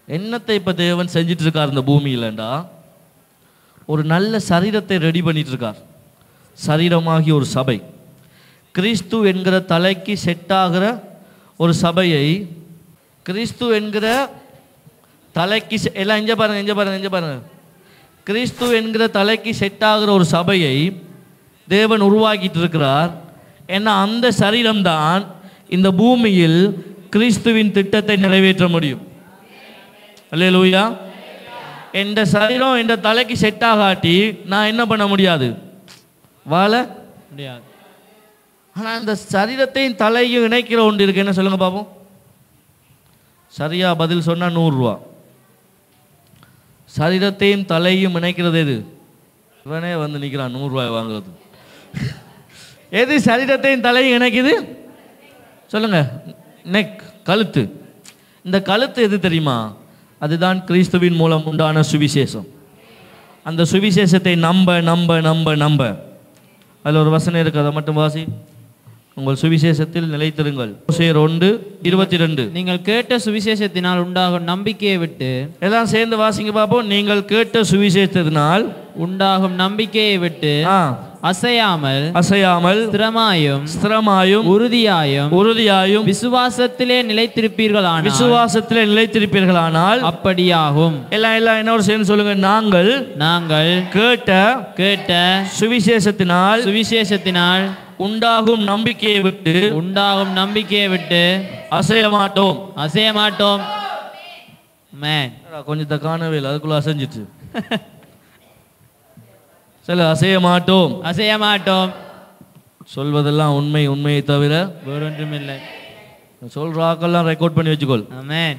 என்னத்தை இப்போ தேவன் செஞ்சிட்டு இருக்கார் இந்த பூமியிலண்டா, ஒரு நல்ல சரீரத்தை ரெடி பண்ணிட்டு இருக்கார். சரீரமாகிய ஒரு சபை, கிறிஸ்து என்கிற தலைக்கு செட் ஆகிற ஒரு சபையை, கிறிஸ்து என்கிற தலைக்கு எல்லாம் இங்கே பாருங்க, கிறிஸ்து என்கிற தலைக்கு செட் ஆகிற ஒரு சபையை தேவன் உருவாக்கிட்டு இருக்கிறார். ஏன்னா அந்த சரீரம்தான் இந்த பூமியில் கிறிஸ்துவின் திட்டத்தை நிறைவேற்ற முடியும். அல்லேலூயா. எந்த சரீரம் எந்த தலைக்கு செட் ஆகாட்டி நான் என்ன பண்ண முடியாது, வாழ முடியாது. ஆனால் இந்த சரீரத்தையும் தலையும் இணைக்கிற ஒன்று இருக்கு. என்ன சொல்லுங்க பாப்போம். சரியா பதில் சொன்னால் 100 ரூபா. சரீரத்தையும் தலையும் இணைக்கிறது எது? இவனே வந்து நிற்கிறான் 100 ரூபாய் வாங்குறது. எது சரீரத்தையும் தலையும் இணைக்குது சொல்லுங்க? நெக், கழுத்து. இந்த கழுத்து எது தெரியுமா? அதுதான் கிறிஸ்துவின் மூலம் உண்டான சுவிசேஷம். அந்த சுவிசேஷத்தை நம்ப நம்ப நம்ப நம்ப அதில் ஒரு வசனம் இருக்கு, அதை மட்டும் வாசி. உங்கள் சுவிசேஷத்தில் நிலைத்திருங்கள். 1:22. நீங்கள் கேட்ட சுவிசேஷத்தினால் உண்டாகும் நம்பிக்கையை விட்டு, எல்லாம் சேர்ந்து வாசிங்க பார்ப்போம். நீங்கள் கேட்ட சுவிசேஷத்தினால் உண்டாகும் நம்பிக்கையை விட்டு அசையாமல் ஸ்திரமாயும் உறுதியாயும் விசுவாசத்திலே நிலைத்திருப்பீர்களானால் அப்படியாகும். எல்லாம் என்ன சேர்ந்து சொல்லுங்க. நாங்கள் கேட்ட சுவிசேஷத்தினால் உண்டாகும் நம்பிக்கையை விட்டு அசைய மாட்டோம். கொஞ்சம் காணவே இல்லை, அதுக்குள்ள அசைஞ்சிட்டு அசைய மாட்டோம். சொல்வதெல்லாம் உண்மையை தவிர வேறொன்றுமில்லை. சொல்ற ஆக்கெல்லாம் ரெக்கார்ட் பண்ணி வச்சுக்கொள். ஆமென்.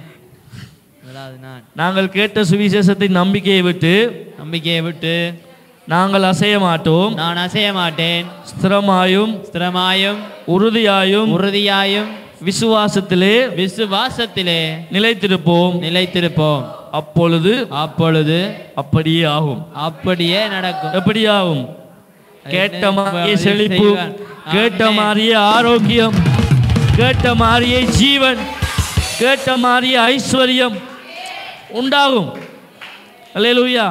நாங்கள் கேட்ட சுவிசேஷத்தை நம்பிக்கையை விட்டு நாங்கள் அசைய மாட்டோம். நான் அசைய மாட்டேன். ஸ்திரமாயும் உறுதியாயும் விசுவாசத்திலே நிலைத்திருப்போம். அப்பொழுது அப்படியே ஆகும். அப்படியே நடக்கும். எப்படி ஆகும்? கேட்ட மாதிரியே செழிப்பு, கேட்ட மாதிரியே ஆரோக்கியம், கேட்ட மாதிரியே ஜீவன், கேட்ட மாதிரியே ஐஸ்வர்யம் உண்டாகும். அல்லேலூயா.